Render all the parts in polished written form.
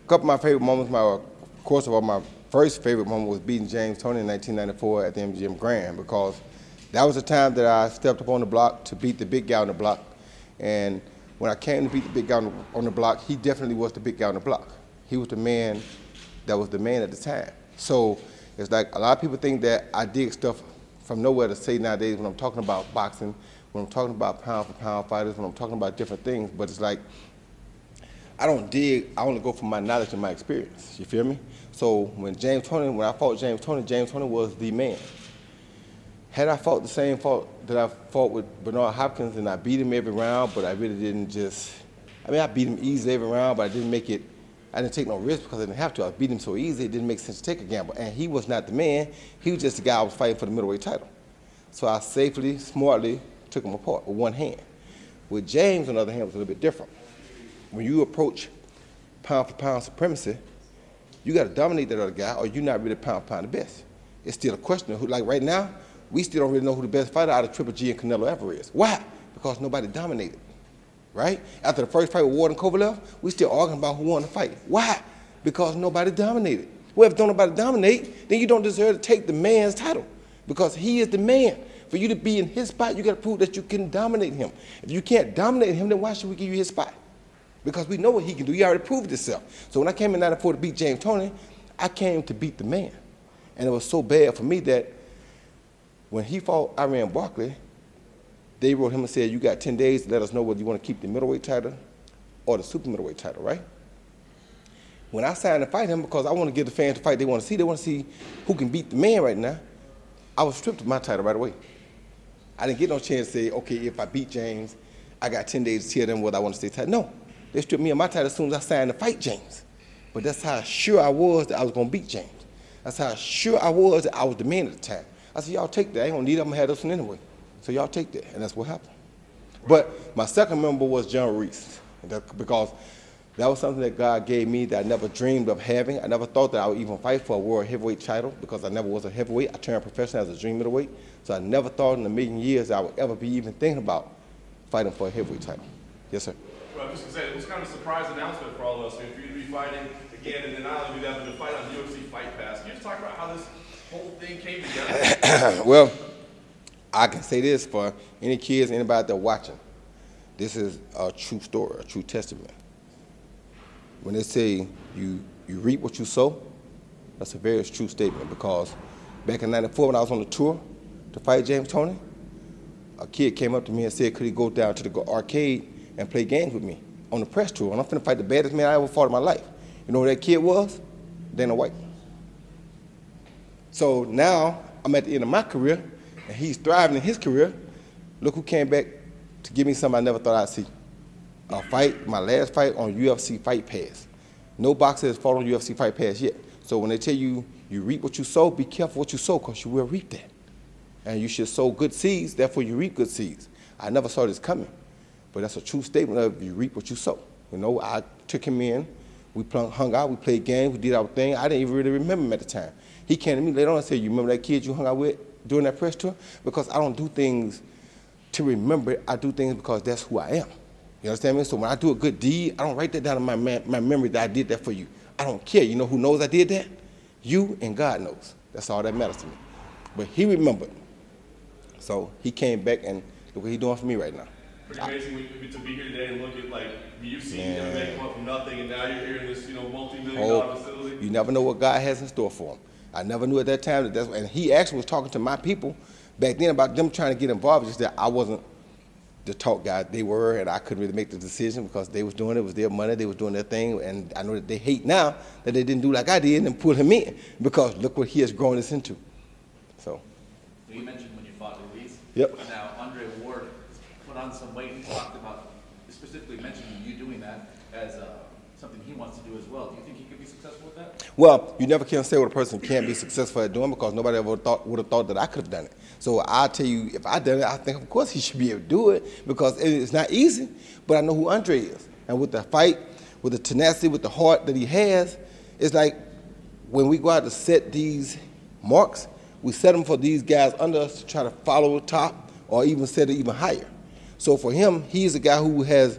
couple of my favorite moments, of course of all, my first favorite moment was beating James Toney in 1994 at the MGM Grand, because that was the time that I stepped up on the block to beat the big guy on the block. And when I came to beat the big guy on the block, he definitely was the big guy on the block. He was the man that was the man at the time. So it's like a lot of people think that I dig stuff from nowhere to say nowadays when I'm talking about boxing, when I'm talking about pound-for-pound fighters, when I'm talking about different things, but it's like, I don't dig, I only go from my knowledge and my experience, you feel me? So when I fought James Toney was the man. Had I fought the same fault that I fought with Bernard Hopkins, and I beat him every round, but I really didn't I beat him easily every round, but I didn't take no risk because I didn't have to. I beat him so easy, it didn't make sense to take a gamble. And he was not the man, he was just the guy I was fighting for the middleweight title. So I safely, smartly took him apart with one hand. With James, on the other hand, it was a little bit different. When you approach pound-for-pound supremacy, you got to dominate that other guy, or you're not really pound-for-pound the best. It's still a question of who, like right now, we still don't really know who the best fighter out of Triple G and Canelo ever is. Why? Because nobody dominated, right? After the first fight with Ward and Kovalev, we still arguing about who won the fight. Why? Because nobody dominated. Well, if don't nobody dominate, then you don't deserve to take the man's title, because he is the man. For you to be in his spot, you got to prove that you can dominate him. If you can't dominate him, then why should we give you his spot? Because we know what he can do. He already proved himself. So when I came in '94 to beat James Toney, I came to beat the man. And it was so bad for me that when he fought Iran Barkley, they wrote him and said, you got 10 days to let us know whether you want to keep the middleweight title or the super middleweight title, right? When I signed to fight him, because I want to give the fans the fight they want to see who can beat the man right now, I was stripped of my title right away. I didn't get no chance to say, okay, if I beat James, I got 10 days to tell them whether I want to stay title. No, they stripped me of my title as soon as I signed to fight James. But that's how sure I was that I was going to beat James. That's how sure I was that I was the man at the time. I said, y'all take that. I ain't gonna need it, I'm gonna have this one anyway. So y'all take that, and that's what happened. But my second member was John Reese, because that was something that God gave me that I never dreamed of having. I never thought that I would even fight for a world heavyweight title, because I never was a heavyweight. I turned professional as a dream middleweight, so I never thought in a million years that I would ever be even thinking about fighting for a heavyweight title. Yes, sir. Well, I was just gonna say, it was kind of a surprise announcement for all of us. I mean, for you to be fighting again, and then not only do that, but to fight on UFC Fight Pass. Can you just talk about how this whole thing came together? Well, I can say this for any kids, anybody out there watching. This is a true story, a true testament. When they say you reap what you sow, that's a very true statement, because back in '94 when I was on the tour to fight James Toney, a kid came up to me and said, could he go down to the arcade and play games with me on the press tour? And I'm finna fight the baddest man I ever fought in my life. You know who that kid was? Dana White. So now I'm at the end of my career, and he's thriving in his career. Look who came back to give me something I never thought I'd see. A fight, my last fight on UFC Fight Pass. No boxer has fought on UFC Fight Pass yet. So when they tell you, you reap what you sow, be careful what you sow, because you will reap that. And you should sow good seeds, therefore you reap good seeds. I never saw this coming, but that's a true statement of you reap what you sow. You know, I took him in, we hung out, we played games, we did our thing. I didn't even really remember him at the time. He came to me later on and said, you remember that kid you hung out with during that press tour? Because I don't do things to remember it, I do things because that's who I am. You understand me? So when I do a good deed, I don't write that down in my memory that I did that for you. I don't care. You know who knows I did that? You, and God knows. That's all that matters to me. But he remembered. So he came back, and look what he's doing for me right now. Pretty amazing to be here today and look at, like, you've seen MMA come up from nothing, and now you're here in this, multi-million-dollar facility. You never know what God has in store for him. I never knew at that time and he actually was talking to my people back then about them trying to get involved. Just that I wasn't the talk guy. They were, and I couldn't really make the decision because they was doing it. It was their money. They was doing their thing, and I know that they hate now that they didn't do like I did and put him in, because look what he has grown us into. So you mentioned when you fought Luis. Yep. Now Andre Ward put on some weight and talked about, specifically mentioning you doing that as something he wants to do as well. Do you think he could be successful with that? Well, you never can say what a person can't be successful at doing, because nobody ever would have thought that I could have done it. So I'll tell you, if I done it, I think of course he should be able to do it, because it's not easy, but I know who Andre is. And with the fight, with the tenacity, with the heart that he has, it's like when we go out to set these marks, we set them for these guys under us to try to follow the top or even set it even higher. So for him, he's a guy who has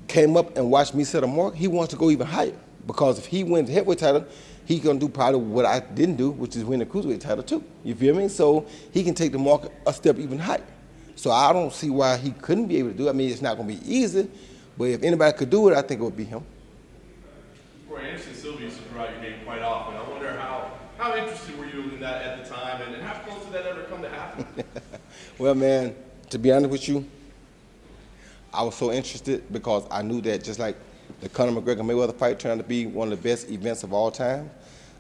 came up and watched me set a mark. He wants to go even higher. Because if he wins the heavyweight title, he's gonna do probably what I didn't do, which is win the cruiserweight title too. You feel me? So he can take the mark a step even higher. So I don't see why he couldn't be able to do it. I mean, it's not gonna be easy, but if anybody could do it, I think it would be him. Roy Anderson Silva used to throw out your name quite often. I wonder how interested were you in that at the time, and how close did that ever come to happen? Well, man, to be honest with you, I was so interested because I knew that just like the Conor McGregor-Mayweather fight turned out to be one of the best events of all time,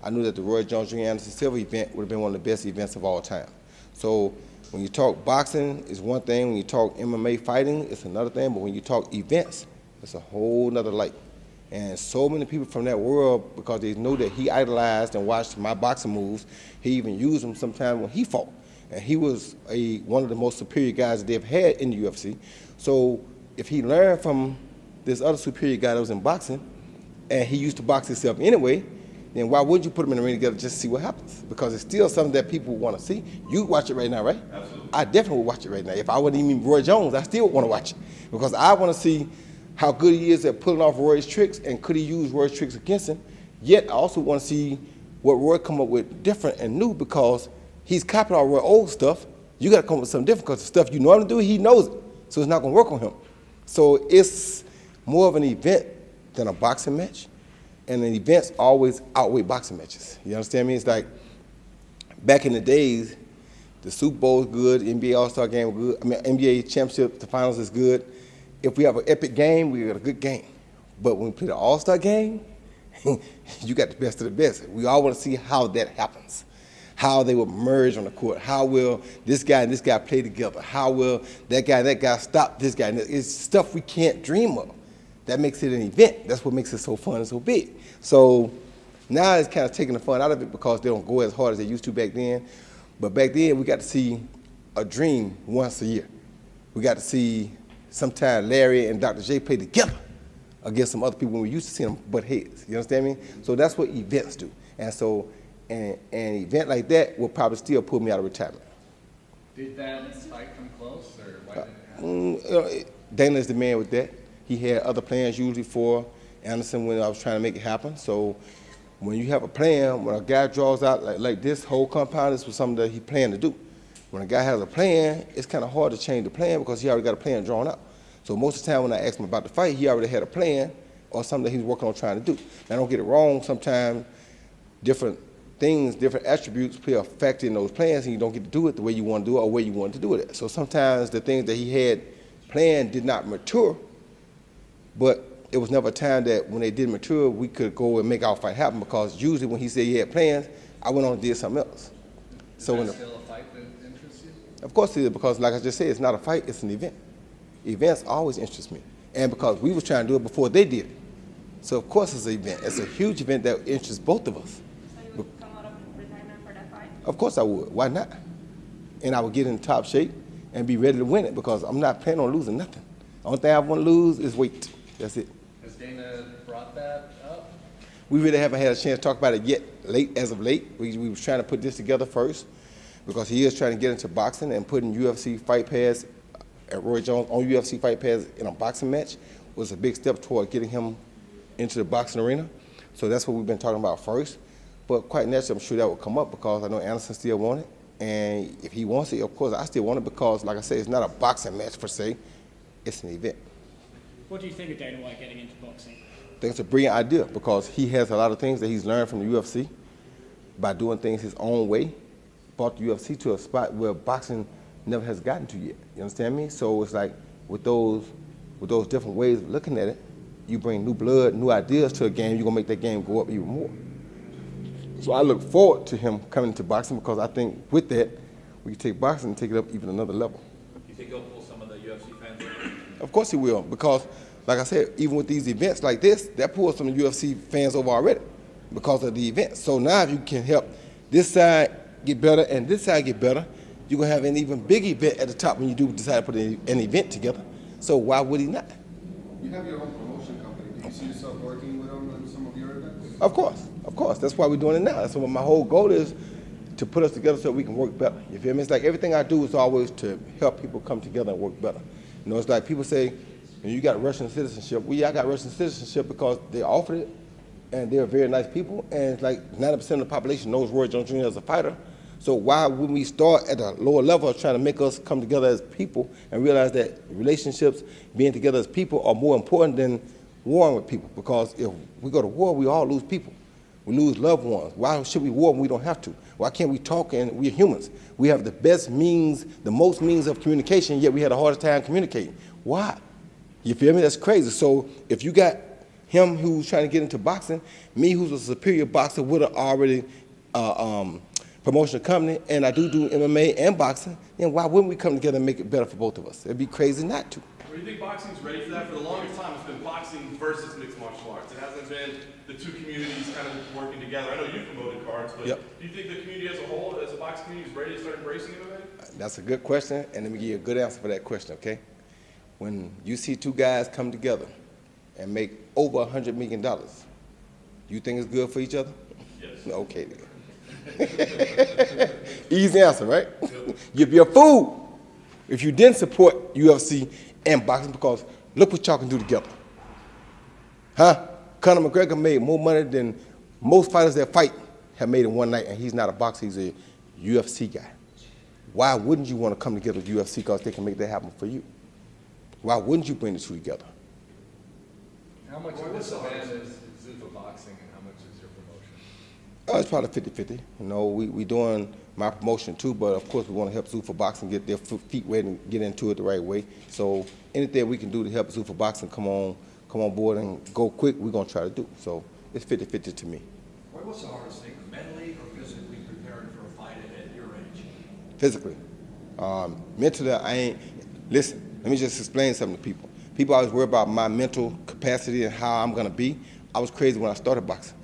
I knew that the Roy Jones Jr. Anderson Silva event would have been one of the best events of all time. So when you talk boxing, it's one thing. When you talk MMA fighting, it's another thing. But when you talk events, it's a whole nother light. And so many people from that world, because they know that he idolized and watched my boxing moves, he even used them sometimes when he fought. And he was one of the most superior guys that they've had in the UFC. So if he learned from this other superior guy that was in boxing, and he used to box himself anyway, then why wouldn't you put them in the ring together just to see what happens? Because it's still something that people want to see. You watch it right now, right? Absolutely. I definitely would watch it right now. If I wasn't even Roy Jones, I still would want to watch it. Because I want to see how good he is at pulling off Roy's tricks, and could he use Roy's tricks against him. Yet I also want to see what Roy come up with different and new, because he's copying all Roy's old stuff. You got to come up with something different, because the stuff you normally do, he knows it. So it's not going to work on him. So it's more of an event than a boxing match. And the events always outweigh boxing matches. You understand me? It's like back in the days, the Super Bowl is good, NBA All-Star game was good. I mean, NBA championship, the finals is good. If we have an epic game, we got a good game. But when we play the All-Star game, you got the best of the best. We all want to see how that happens, how they will merge on the court, how will this guy and this guy play together, how will that guy stop this guy. It's stuff we can't dream of. That makes it an event. That's what makes it so fun and so big. So now it's kind of taking the fun out of it because they don't go as hard as they used to back then. But back then, we got to see a dream once a year. We got to see sometime Larry and Dr. J play together against some other people when we used to see them butt heads. You understand me? So that's what events do. And so an event like that will probably still pull me out of retirement. Did that fight come close, or why did it happen? Dana is the man with that. He had other plans usually for Anderson when I was trying to make it happen. So when you have a plan, when a guy draws out like this whole compound, this was something that he planned to do. When a guy has a plan, it's kind of hard to change the plan because he already got a plan drawn out. So most of the time when I asked him about the fight, he already had a plan or something that he was working on trying to do. Now don't get it wrong, sometimes different things, different attributes play a factor in those plans and you don't get to do it the way you want to do it or where you want to do it. So sometimes the things that he had planned did not mature, but it was never a time that when they did mature, we could go and make our fight happen, because usually when he said he had plans, I went on and did something else. Is So that still a fight that interests you? of course it is, because like I just said, it's not a fight, it's an event. Events always interest me. And because we was trying to do it before they did it. So of course it's an event. It's a huge event that interests both of us. So you would come out of retirement for that fight? Of course I would. Why not? And I would get in top shape and be ready to win it, because I'm not planning on losing nothing. The only thing I want to lose is weight. That's it. Has Dana brought that up? We really haven't had a chance to talk about it yet, as of late. We was trying to put this together first, because he is trying to get into boxing, and putting UFC Fight Pass at Roy Jones on UFC Fight Pass in a boxing match was a big step toward getting him into the boxing arena. So that's what we've been talking about first. But quite naturally, I'm sure that will come up, because I know Anderson still wants it. And if he wants it, of course, I still want it, because, like I said, it's not a boxing match per se. It's an event. What do you think of Dana White getting into boxing? I think it's a brilliant idea, because he has a lot of things that he's learned from the UFC by doing things his own way. Brought the UFC to a spot where boxing never has gotten to yet. You understand me? So it's like with those different ways of looking at it, you bring new blood, new ideas to a game, you're gonna make that game go up even more. So I look forward to him coming into boxing, because I think with that, we can take boxing and take it up even another level. Do you think he'll pull some of the UFC fans in? Of course he will, because like I said, even with these events like this, that pulls some UFC fans over already because of the event. So now if you can help this side get better and this side get better, you're gonna have an even big event at the top when you do decide to put an event together. So why would he not? You have your own promotion company. Do you see yourself working with them in some of your events? Of course. That's why we're doing it now. That's what my whole goal is, to put us together so we can work better. You feel me? It's like everything I do is always to help people come together and work better. You know, it's like people say, you got Russian citizenship. Well, yeah, I got Russian citizenship because they offered it. and they're very nice people, and it's like 90% of the population knows Roy Jones Jr. as a fighter. So why wouldn't we start at a lower level of trying to make us come together as people and realize that relationships, being together as people, are more important than warring with people? Because if we go to war, we all lose people. We lose loved ones. Why should we war when we don't have to? Why can't we talk? And we're humans. We have the best means, the most means of communication, yet we had a harder time communicating. Why? You feel me? That's crazy. So if you got him who's trying to get into boxing, me who's a superior boxer with an already promotional company, and I do MMA and boxing, then why wouldn't we come together and make it better for both of us? It'd be crazy not to. Do you think boxing's ready for that? For the longest time, it's been boxing versus mixed martial arts. It hasn't been the two communities kind of working together. I know you promoted cards, but Yep. do you think the community as a whole, as a boxing community, is ready to start embracing MMA? That's a good question, and let me give you a good answer for that question, okay? When you see two guys come together and make over $100 million, you think it's good for each other? Yes. Okay, then. Easy answer, right? You'd be a fool if you didn't support UFC and boxing, because look what y'all can do together. Huh? Conor McGregor made more money than most fighters that fight have made in one night, and he's not a boxer, he's a UFC guy. Why wouldn't you want to come together with UFC, because they can make that happen for you? Why wouldn't you bring the two together? How much of this event is Zuffa boxing and how much is your promotion? It's probably 50-50. You know, we doing my promotion too, but of course we want to help Zuffa boxing get their feet wet and get into it the right way. So anything we can do to help Zuffa boxing come on board and go quick, we're gonna try to do. So it's 50-50 to me. What's the hardest thing, mentally or physically preparing for a fight at your age? Physically. Mentally, I ain't. Listen, let me just explain something to people. People always worry about my mental capacity and how I'm gonna be. I was crazy when I started boxing.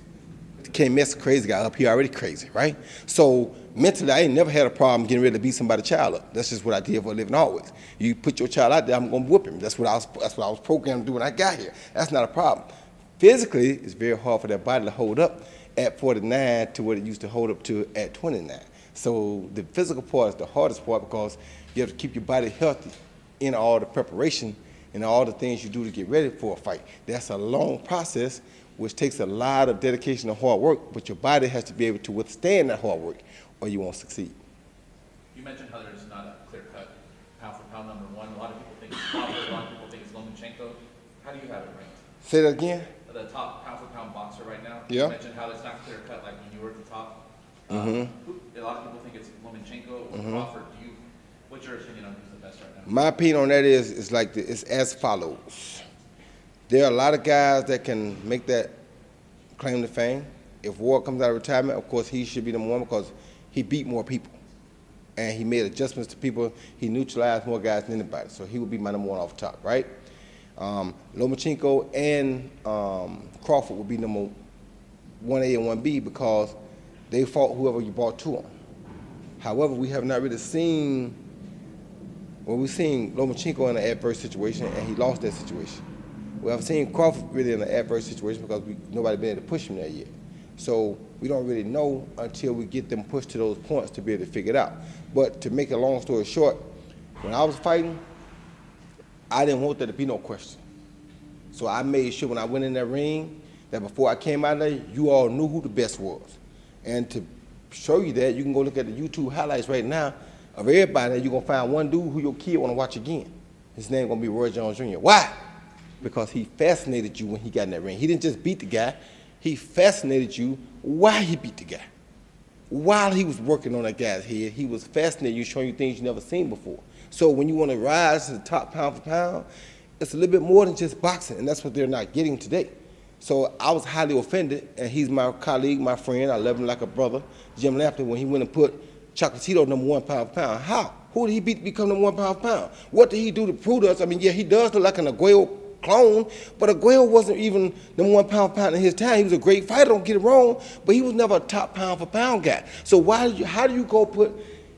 Can't mess a crazy guy up. He already crazy, right? So mentally, I ain't never had a problem getting ready to beat somebody's child up. That's just what I did for a living always. You put your child out there, I'm gonna whoop him. That's what I was programmed to do when I got here. That's not a problem. Physically, it's very hard for that body to hold up at 49 to what it used to hold up to at 29. So the physical part is the hardest part, because you have to keep your body healthy in all the preparation and all the things you do to get ready for a fight. That's a long process, which takes a lot of dedication and hard work, but your body has to be able to withstand that hard work, or you won't succeed. You mentioned how there's not a clear-cut pound-for-pound number one. A lot of people think it's Crawford, a lot of people think it's Lomachenko. How do you have it ranked? Say that again? The top pound-for-pound boxer right now. Yeah. You mentioned how it's not clear-cut like when you were at the top. A lot of people think it's Lomachenko or Crawford. What's your opinion on who's the best right now? My opinion on that is like it's as follows. There are a lot of guys that can make that claim to fame. If Ward comes out of retirement, of course he should be number one, because he beat more people. And he made adjustments to people. He neutralized more guys than anybody. So he would be my number one off the top, right? Lomachenko and Crawford would be number 1A and 1B, because they fought whoever you brought to them. However, we have not really seen, we've seen Lomachenko in an adverse situation, and he lost that situation. We haven't seen Crawford really in an adverse situation, because nobody been able to push him there yet. So we don't really know until we get them pushed to those points to be able to figure it out. But to make a long story short, when I was fighting, I didn't want there to be no question. So I made sure when I went in that ring that before I came out there, you all knew who the best was. And to show you that, you can go look at the YouTube highlights right now of everybody. You're gonna find one dude who your kid wanna watch again. His name gonna be Roy Jones Jr. Why? Because he fascinated you when he got in that ring. He didn't just beat the guy, he fascinated you while he beat the guy. While he was working on that guy's head, he was fascinating you, showing you things you never seen before. So when you wanna rise to the top pound for pound, it's a little bit more than just boxing, and that's what they're not getting today. So I was highly offended, and he's my colleague, my friend, I love him like a brother, Jim Lampton, when he went and put Chocolatito number 1 pound for pound. How? Who did he beat to become number 1 pound for pound? What did he do to prove to us? I mean, yeah, he does look like an Aguayo clone, but Aguayo wasn't even number 1 pound for pound in his time. He was a great fighter, don't get it wrong, but he was never a top pound for pound guy. So how do you go put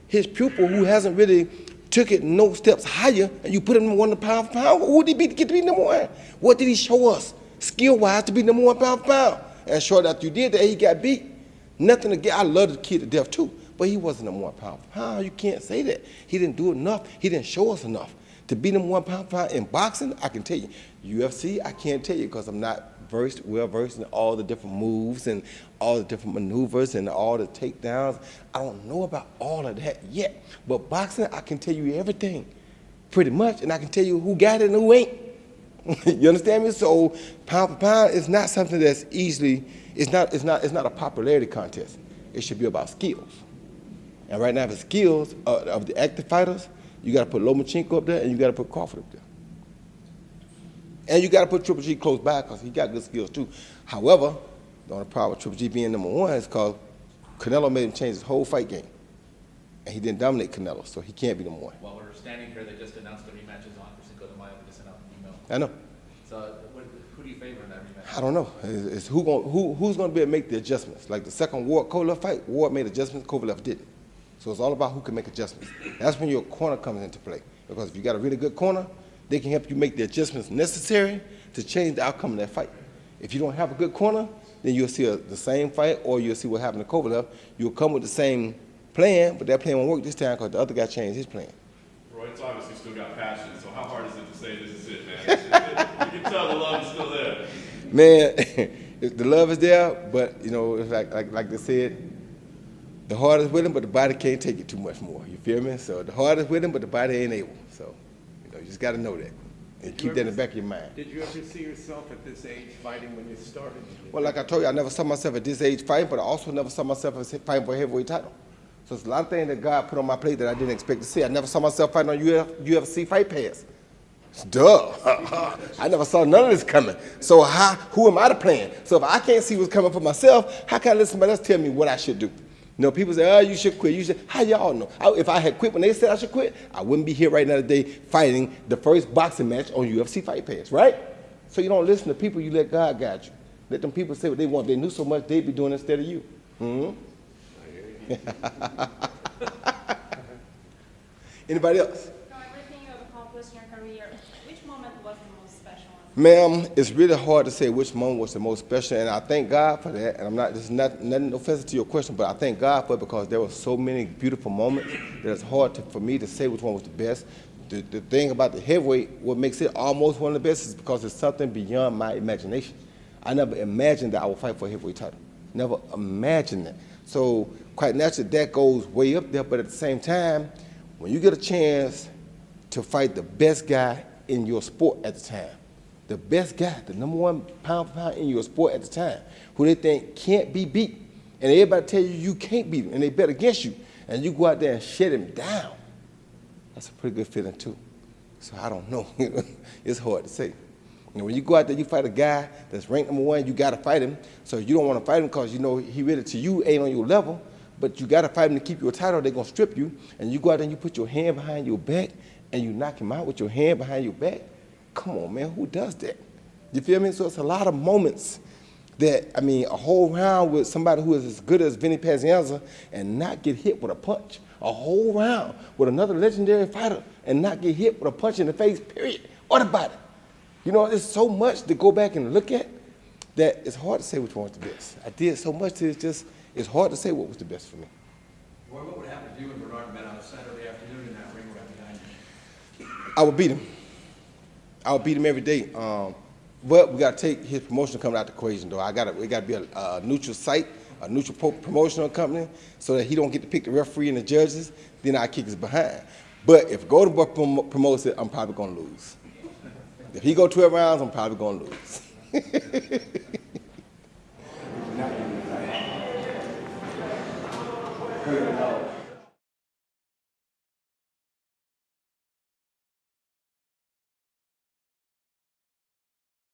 his pupil, who hasn't really took it no steps higher, and you put him number 1 pound for pound? Who did he beat to get to be number 1? What did he show us skill-wise to be number 1 pound for pound? And short after you did that, he got beat. Nothing to get. I love the kid to death too, but he wasn't number 1 pound for pound. You can't say that. He didn't do enough. He didn't show us enough to be number 1 pound for pound in boxing. I can tell you, UFC, I can't tell you because I'm not well versed in all the different moves and all the different maneuvers and all the takedowns. I don't know about all of that yet. But boxing, I can tell you everything, pretty much, and I can tell you who got it and who ain't. You understand me? So pound for pound is not something that's easily. It's not a popularity contest. It should be about skills. And right now, the skills of the active fighters, you got to put Lomachenko up there and you got to put Crawford up there. And you got to put Triple G close by because he got good skills too. However, the only problem with Triple G being number one is because Canelo made him change his whole fight game. And he didn't dominate Canelo, so he can't be number one. While we're standing here, they just announced the rematches on for Cinco de Mayo. They just sent out an email. I know. So who do you favor in that rematch? I don't know. It's who's going to be able to make the adjustments. Like the second Ward-Kovalev fight, Ward made adjustments, Kovalev didn't. So it's all about who can make adjustments. That's when your corner comes into play. Because if you got a really good corner, they can help you make the adjustments necessary to change the outcome of that fight. If you don't have a good corner, then you'll see the same fight, or you'll see what happened to Kovalev. You'll come with the same plan, but that plan won't work this time because the other guy changed his plan. Roy, it's obviously still got passion, so how hard is it to say this is it, man? You can tell the love is still there. Man, the love is there, but you know, it's like they said, the heart is willing, but the body can't take it too much more. You feel me? So the heart is willing, but the body ain't able. So you just got to know that and keep that in the back of your mind. Did you ever see yourself at this age fighting when you started? Well, like I told you, I never saw myself at this age fighting, but I also never saw myself as fighting for a heavyweight title. So it's a lot of things that God put on my plate that I didn't expect to see. I never saw myself fighting on UFC Fight Pass. Duh. I never saw none of this coming. So who am I to plan? So if I can't see what's coming for myself, how can I let somebody else tell me what I should do? You know, people say, oh, you should quit. You should. How y'all know? If I had quit when they said I should quit, I wouldn't be here right now today fighting the first boxing match on UFC Fight Pass, right? So you don't listen to people, you let God guide you. Let them people say what they want. If they knew so much, they'd be doing it instead of you. Anybody else? From everything you have accomplished in your career, which moment was the most special? Ma'am, it's really hard to say which moment was the most special, and I thank God for that. And this is nothing offensive to your question, but I thank God for it because there were so many beautiful moments that it's hard for me to say which one was the best. The thing about the heavyweight, what makes it almost one of the best is because it's something beyond my imagination. I never imagined that I would fight for a heavyweight title. Never imagined it. So quite naturally, that goes way up there, but at the same time, when you get a chance to fight the best guy in your sport at the time, the best guy, the number one pound for pound in your sport at the time, who they think can't be beat, and everybody tell you you can't beat him, and they bet against you, and you go out there and shut him down, that's a pretty good feeling too. So I don't know. It's hard to say. You know, when you go out there, you fight a guy that's ranked number one, you got to fight him. So you don't want to fight him because you know he really to you ain't on your level, but you got to fight him to keep your title. They're going to strip you, and you go out there and you put your hand behind your back, and you knock him out with your hand behind your back. Come on, man, who does that? You feel me? So it's a lot of moments that, I mean, a whole round with somebody who is as good as Vinny Pazienza and not get hit with a punch. A whole round with another legendary fighter and not get hit with a punch in the face, period, or the body. You know, there's so much to go back and look at that it's hard to say which one was the best. I did so much that it's hard to say what was the best for me. Roy, what would happen if you and Bernard met on a Saturday afternoon in that ring right behind you? I would beat him. I would beat him every day. But we got to take his promotion coming out the equation, though. It got to be a neutral site, a neutral promotional company, so that he don't get to pick the referee and the judges. Then I kick his behind. But if Golden Boy promotes it, I'm probably going to lose. If he go 12 rounds, I'm probably going to lose.